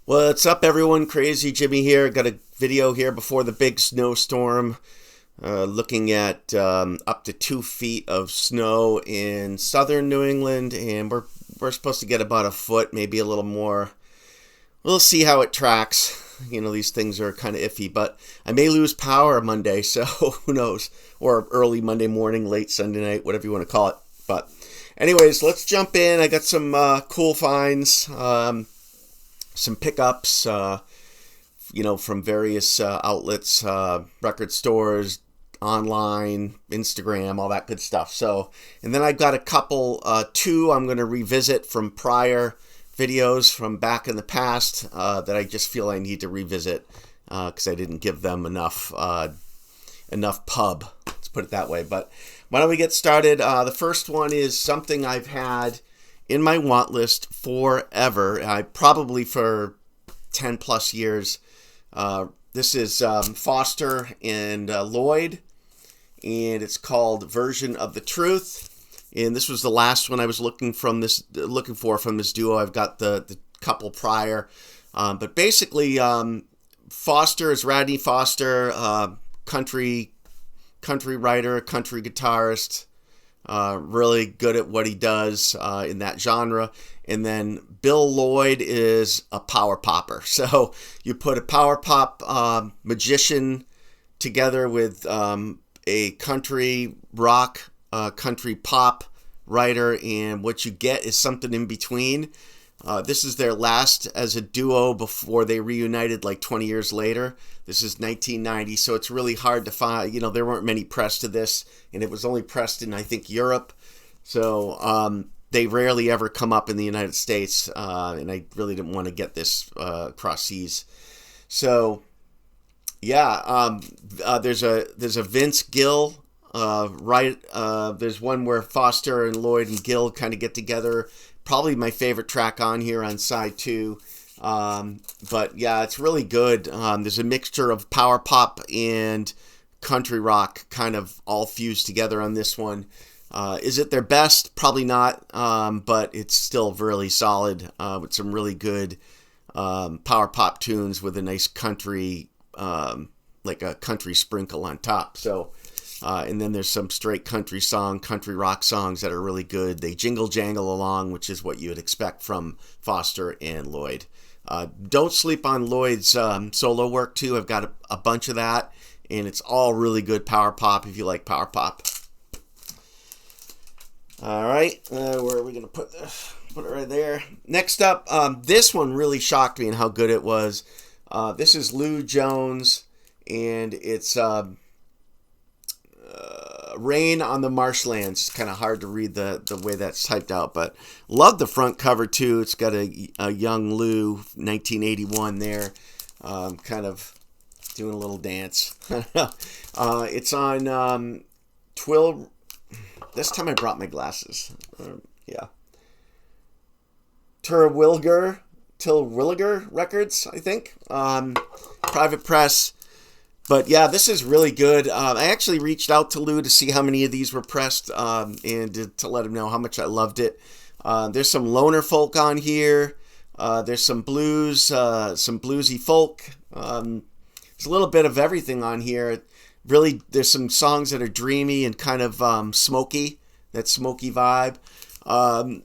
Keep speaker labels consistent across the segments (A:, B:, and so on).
A: What's up, everyone? Crazy Jimmy here. Got a video here before the big snowstorm. Looking at up to 2 feet of snow in southern New England, and we're supposed to get about a foot, maybe a little more. We'll see how it tracks. You know, these things are kind of iffy, but I may lose power Monday, so who knows? Or early Monday morning, late Sunday night, whatever you want to call it. But anyways, let's jump in. I got some cool finds. Some pickups, from various outlets, record stores, online, Instagram, all that good stuff. So, and then I've got a couple, two I'm going to revisit from prior videos from back in the past that I just feel I need to revisit because I didn't give them enough pub. Let's put it that way. But why don't we get started? The first one is something I've had in my want list forever. Probably for 10 plus years. This is Foster and Lloyd, and it's called Version of the Truth. And this was the last one I was looking for from this duo. I've got the couple prior, but basically Foster is Rodney Foster, country writer, country guitarist. Really good at what he does in that genre. And then Bill Lloyd is a power popper. So you put a power pop magician together with a country rock, country pop writer, and what you get is something in between. This is their last as a duo before they reunited like 20 years later. This is 1990, so it's really hard to find. You know, there weren't many press to this, and it was only pressed in, I think, Europe. So they rarely ever come up in the United States, and I really didn't want to get this across seas. So, yeah, there's a Vince Gill, Wright. There's one where Foster and Lloyd and Gill kind of get together. Probably my favorite track on here on side 2. But yeah, it's really good. There's a mixture of power pop and country rock kind of all fused together on this one. Is it their best? Probably not. But it's still really solid with some really good power pop tunes with a nice country, like a country sprinkle on top. So, and then there's some straight country rock songs that are really good. They jingle jangle along, which is what you would expect from Foster and Lloyd. Don't sleep on Lloyd's solo work too. I've got a bunch of that, and it's all really good power pop if you like power pop. All right, where are we gonna put this? Put it right there. Next up, this one really shocked me in how good it was. This is Lou Jones, and it's Rain on the Marshlands. It's kind of hard to read the way that's typed out, but love the front cover too. It's got a young Lou, 1981 there, kind of doing a little dance. It's on Twill. This time I brought my glasses. Terwilliger Records, I think. Private press. But yeah, this is really good. I actually reached out to Lou to see how many of these were pressed and to let him know how much I loved it. There's some loner folk on here. There's some blues, some bluesy folk. There's a little bit of everything on here. Really, there's some songs that are dreamy and kind of smoky, that smoky vibe.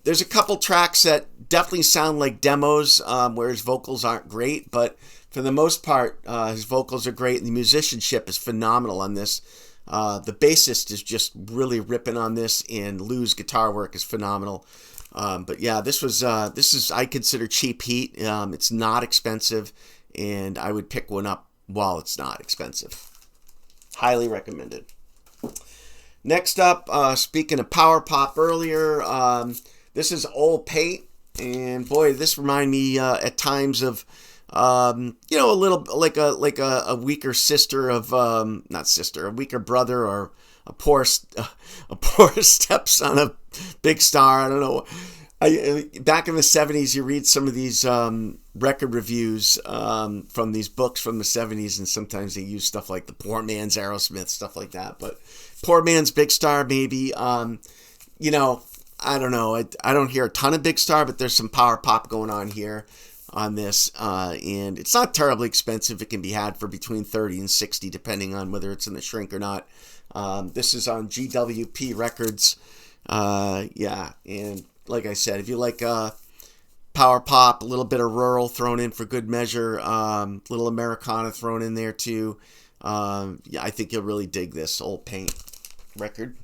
A: There's a couple tracks that definitely sound like demos where his vocals aren't great, but for the most part, his vocals are great, and the musicianship is phenomenal on this. The bassist is just really ripping on this, and Lou's guitar work is phenomenal. But yeah, this is I consider cheap heat. It's not expensive, and I would pick one up while it's not expensive. Highly recommended. Next up, speaking of power pop earlier, this is Old Pate, and boy, this reminded me at times of a little like a weaker sister of a weaker brother, or a poor stepson of Big Star. I don't know. Back in the 70s, you read some of these record reviews from these books from the 70s, and sometimes they use stuff like the poor man's Aerosmith, stuff like that. But poor man's Big Star, maybe. I don't know. I don't hear a ton of Big Star, but there's some power pop going on here. on this, and it's not terribly expensive. It can be had for between 30 and 60 depending on whether it's in the shrink or not. This is on GWP Records. Yeah, and like I said, if you like power pop, a little bit of rural thrown in for good measure, little Americana thrown in there too, yeah, I think you'll really dig this Old Paint record.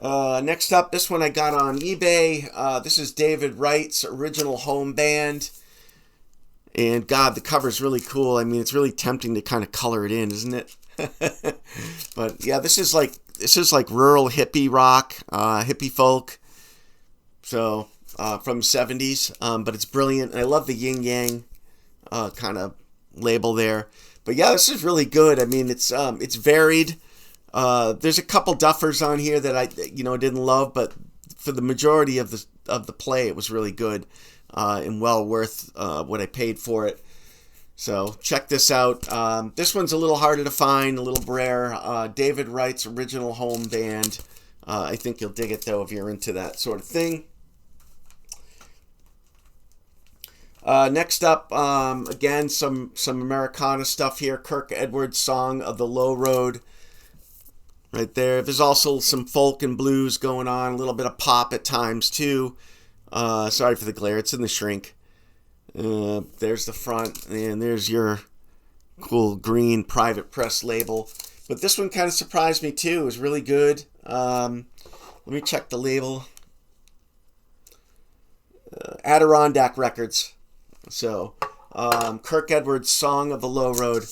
A: Next up, this one I got on eBay. This is David Wright's Original Home Band. And God, the cover's really cool. I mean, it's really tempting to kind of color it in, isn't it? But yeah, this is like rural hippie rock, hippie folk. So from 70s, but it's brilliant. And I love the yin yang kind of label there. But yeah, this is really good. I mean, it's varied. There's a couple duffers on here that I didn't love, but for the majority of the play, it was really good and well worth what I paid for it. So check this out. This one's a little harder to find, a little rare. David Wright's Original Home Band. I think you'll dig it though if you're into that sort of thing. Next up, again, some Americana stuff here. Kirk Edwards' Song of the Low Road. Right there. There's also some folk and blues going on, a little bit of pop at times too. Sorry for the glare, it's in the shrink. There's the front, and there's your cool green private press label. But this one kind of surprised me too. It was really good. Let me check the label. Adirondack Records. So, Kirk Edwards' Song of the Low Road.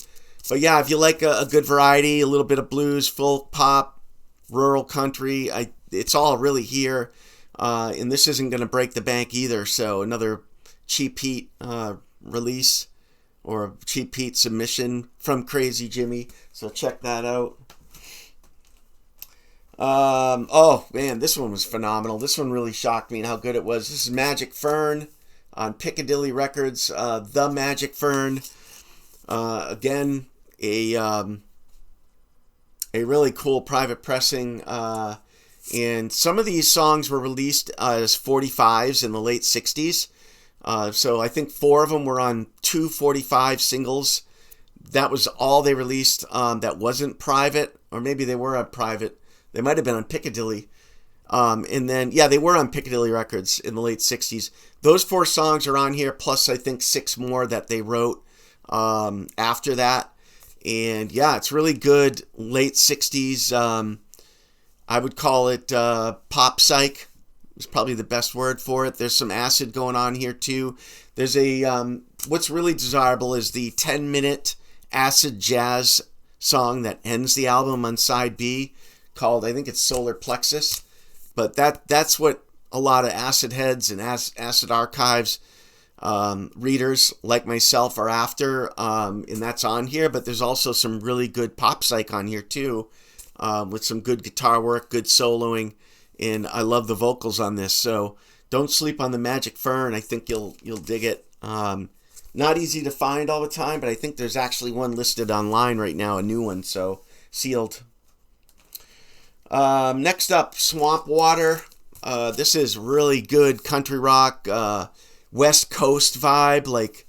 A: But yeah, if you like a good variety, a little bit of blues, folk, pop, rural country, it's all really here. And this isn't going to break the bank either. So another Cheap Heat release or Cheap Heat submission from Crazy Jimmy. So check that out. Oh man, this one was phenomenal. This one really shocked me and how good it was. This is Magic Fern on Piccadilly Records. The Magic Fern. Again, a really cool private pressing, and some of these songs were released as 45s in the late 60s. So I think 4 of them were on 2 45 singles. That was all they released that wasn't private, or maybe they were on private. They might have been on Piccadilly. And then, yeah, they were on Piccadilly Records in the late 60s. Those 4 songs are on here, plus I think 6 more that they wrote after that. And yeah, it's really good late 60s. I would call it pop-psych. Is probably the best word for it. There's some acid going on here too. There's a what's really desirable is the 10-minute acid jazz song that ends the album on side B, called, I think it's Solar Plexus. But that's what a lot of acid heads and acid archives readers like myself are after, and that's on here. But there's also some really good pop-psych on here too, with some good guitar work, good soloing, and I love the vocals on this. So don't sleep on the Magic Fern. I think you'll dig it. Not easy to find all the time, but I think there's actually one listed online right now, a new one, so sealed. Next up, Swamp Water. This is really good country rock, West Coast vibe, like,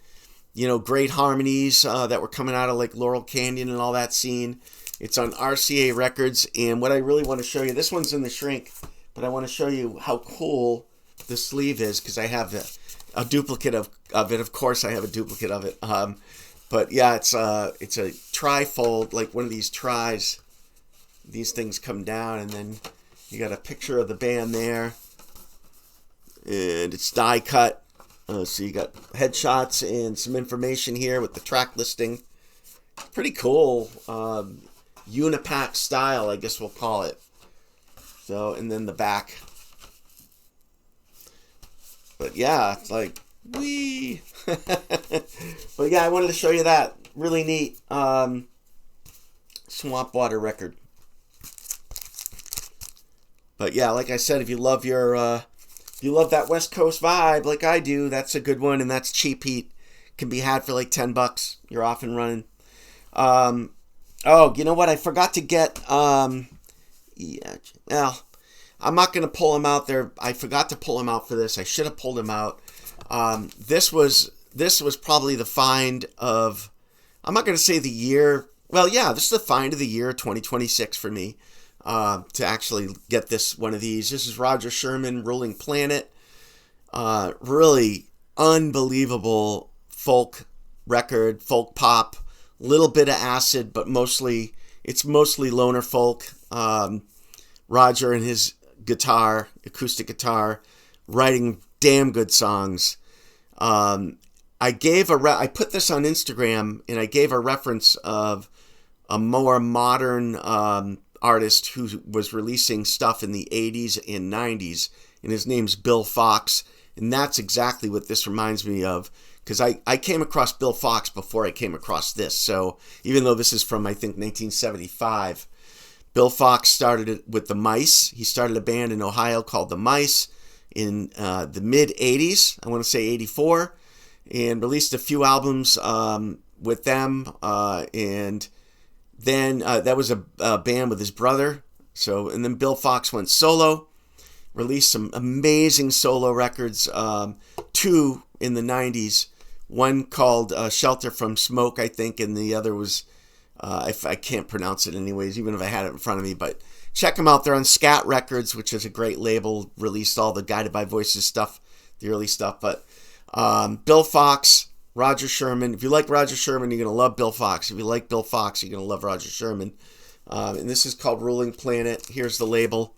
A: great harmonies that were coming out of like Laurel Canyon and all that scene. It's on RCA Records, and what I really want to show you, this one's in the shrink, but I want to show you how cool the sleeve is, because I have a duplicate of it. Of course, I have a duplicate of it. But yeah, it's a tri-fold, like one of these tries. These things come down, and then you got a picture of the band there, and it's die cut. So you got headshots and some information here with the track listing. Pretty cool. Unipack style, I guess we'll call it. So, and then the back. But yeah, it's like, wee. But yeah, I wanted to show you that. Really neat Swamp Water record. But yeah, like I said, if you love that West Coast vibe like I do, that's a good one, and that's Cheap Heat. Can be had for like $10. You're off and running. Oh, you know what? I forgot to get. Yeah, well, I'm not gonna pull him out there. I forgot to pull him out for this. I should have pulled him out. This was probably the find of, I'm not going to say the year. Well, yeah, this is the find of the year 2026 for me, to actually get this one of these. This is Roger Sherman, Ruling Planet. Really unbelievable folk record, folk pop, little bit of acid, but it's mostly loner folk. Roger and his guitar, acoustic guitar, writing damn good songs. I put this on Instagram, and I gave a reference of a more modern artist who was releasing stuff in the 80s and 90s, and his name's Bill Fox, and that's exactly what this reminds me of, because I came across Bill Fox before I came across this. So even though this is from, I think, 1975, Bill Fox started it with the Mice. He started a band in Ohio called the Mice in the mid-'80s, I want to say 84, and released a few albums with them, and then that was a band with his brother. And then Bill Fox went solo, released some amazing solo records, two in the 90s, one called Shelter from Smoke, I think, and the other was, I can't pronounce it anyways, even if I had it in front of me, but check them out. They're on Scat Records, which is a great label, released all the Guided by Voices stuff, the early stuff. But Bill Fox, Roger Sherman. If you like Roger Sherman, you're going to love Bill Fox. If you like Bill Fox, you're going to love Roger Sherman. And this is called Ruling Planet. Here's the label.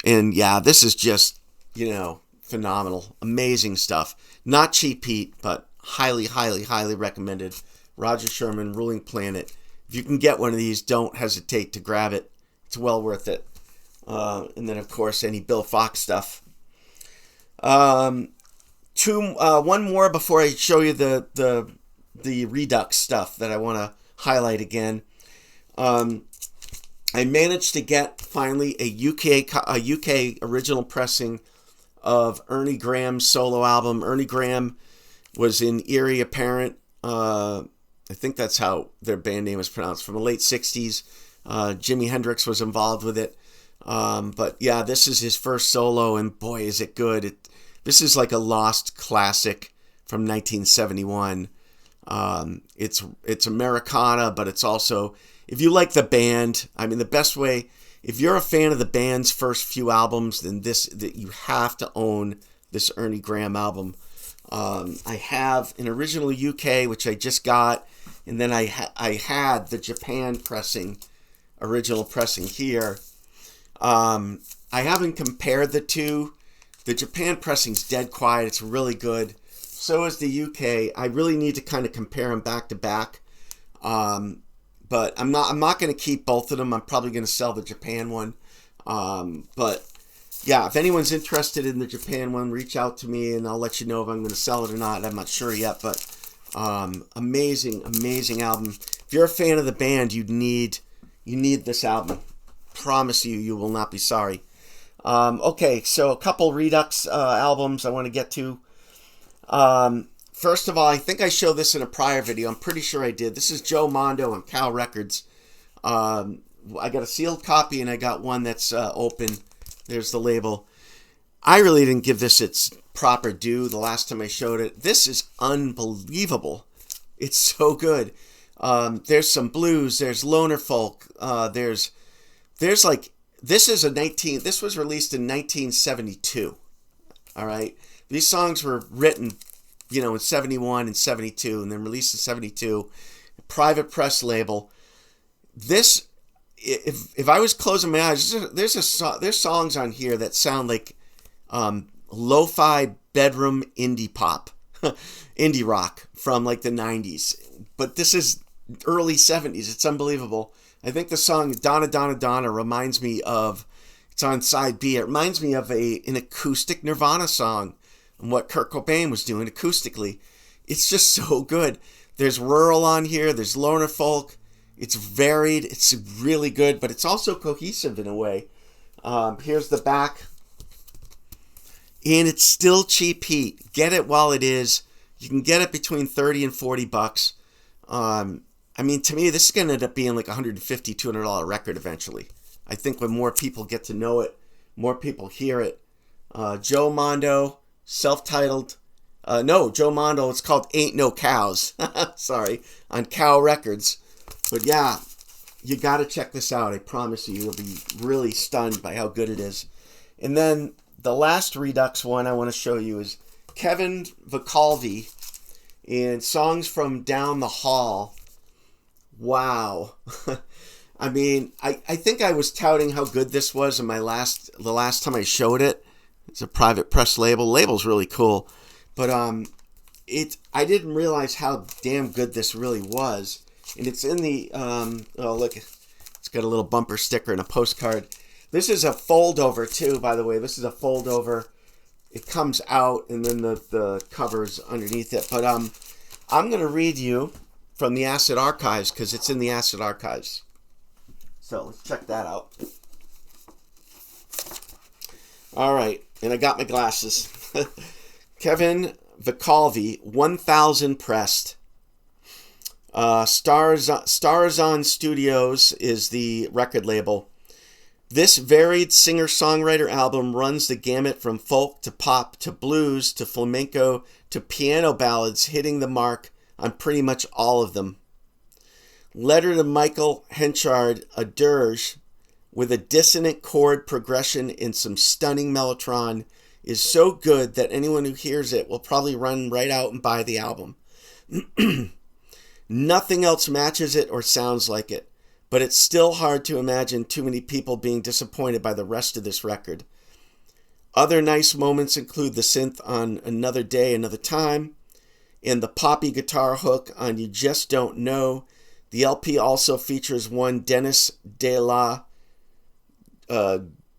A: And yeah, this is just, phenomenal. Amazing stuff. Not cheap heat, but highly, highly, highly recommended. Roger Sherman, Ruling Planet. If you can get one of these, don't hesitate to grab it. It's well worth it. And then, of course, any Bill Fox stuff. One more before I show you the Redux stuff that I want to highlight again. I managed to get finally a UK original pressing of Ernie Graham's solo album. Ernie Graham was in Eerie Apparent. I think that's how their band name is pronounced, from the late 60s. Jimi Hendrix was involved with it. But yeah, this is his first solo, and boy, is it good. This is like a lost classic from 1971. It's Americana, but it's also, if you like the band, the best way, if you're a fan of the band's first few albums, then you have to own this Ernie Graham album. I have an original UK, which I just got, and then I had the Japan original pressing here. I haven't compared the two. The Japan pressing's dead quiet. It's really good. So is the UK. I really need to kind of compare them back to back. But I'm not going to keep both of them. I'm probably going to sell the Japan one. But yeah, if anyone's interested in the Japan one, reach out to me and I'll let you know if I'm going to sell it or not. I'm not sure yet, but amazing, amazing album. If you're a fan of the band, you need this album. Promise you will not be sorry. Okay, so a couple Redux albums I want to get to. First of all, I think I showed this in a prior video. I'm pretty sure I did. This is Joe Mondo on Cal Records. I got a sealed copy and I got one that's open. There's the label. I really didn't give this its proper due the last time I showed it. This is unbelievable. It's so good. There's some blues. There's loner folk. There's like, this was released in 1972. All right. These songs were written, in 71 and 72, and then released in 72. Private press label. This, if I was closing my eyes, there's songs on here that sound like lo-fi bedroom indie pop, indie rock from like the 90s. But this is early 70s. It's unbelievable. I think the song Donna Donna Donna reminds me of, it's on side B, it reminds me of an acoustic Nirvana song and what Kirk Cobain was doing acoustically. It's just so good. There's rural on here, there's loner folk. It's varied, it's really good, but it's also cohesive in a way. Here's the back. And it's still cheap heat. Get it while it is. You can get it between $30 and $40. To me, this is going to end up being like $150, $200 record eventually. I think when more people get to know it, more people hear it. Joe Mondo, self-titled, no, Joe Mondo, it's called Ain't No Cows. Sorry, on Cow Records. But yeah, you got to check this out. I promise you, you'll be really stunned by how good it is. And then the last Redux one I want to show you is Kevin Vicalvi and Songs from Down the Hall. Wow. I mean, I think I was touting how good this was in the last time I showed it. It's a private press label. Label's really cool. But I didn't realize how damn good this really was. And it's in the, oh look, it's got a little bumper sticker and a postcard. This is a fold over too, by the way. This is a fold over. It comes out and then the cover's underneath it. But I'm going to read you from the Acid Archives because it's in the Acid Archives. So let's check that out. All right, and I got my glasses. Kevin Vicalvi, 1000 pressed. Stars on Studios is the record label. This varied singer-songwriter album runs the gamut from folk to pop to blues to flamenco to piano ballads, hitting the mark on pretty much all of them. Letter to Michael Henchard, a dirge with a dissonant chord progression and some stunning mellotron, is so good that anyone who hears it will probably run right out and buy the album. Nothing else matches it or sounds like it, but it's still hard to imagine too many people being disappointed by the rest of this record. Other nice moments include the synth on Another Day, Another Time, and the poppy guitar hook on You Just Don't Know. The LP also features one Dennis de la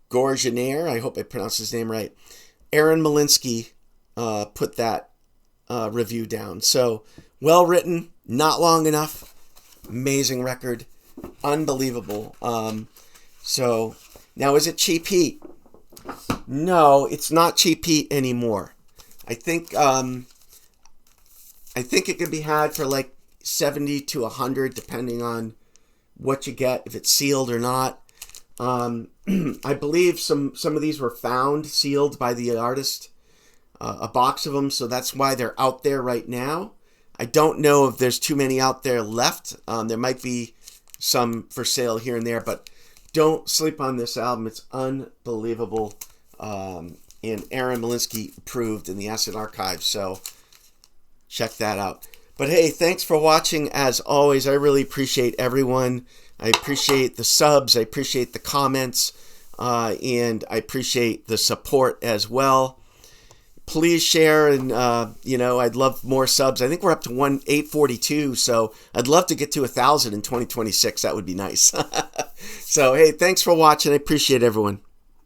A: Gorgenaire, I hope I pronounced his name right. Aaron Malinsky put that review down. So, well written, not long enough, amazing record, unbelievable. So, now is it cheap heat? No, it's not cheap heat anymore. I think it can be had for like 70 to 100 depending on what you get, if it's sealed or not. I believe some of these were found sealed by the artist, a box of them, so that's why they're out there right now. I don't know if there's too many out there left. There might be some for sale here and there, but don't sleep on this album. It's unbelievable. And Aaron Malinsky approved in the Acid Archive, so check that out. But hey, thanks for watching. As always, I really appreciate everyone. I appreciate the subs. I appreciate the comments. And I appreciate the support as well. Please share, and I'd love more subs. I think we're up to 842, so I'd love to get to 1,000 in 2026. That would be nice. So hey, thanks for watching. I appreciate everyone.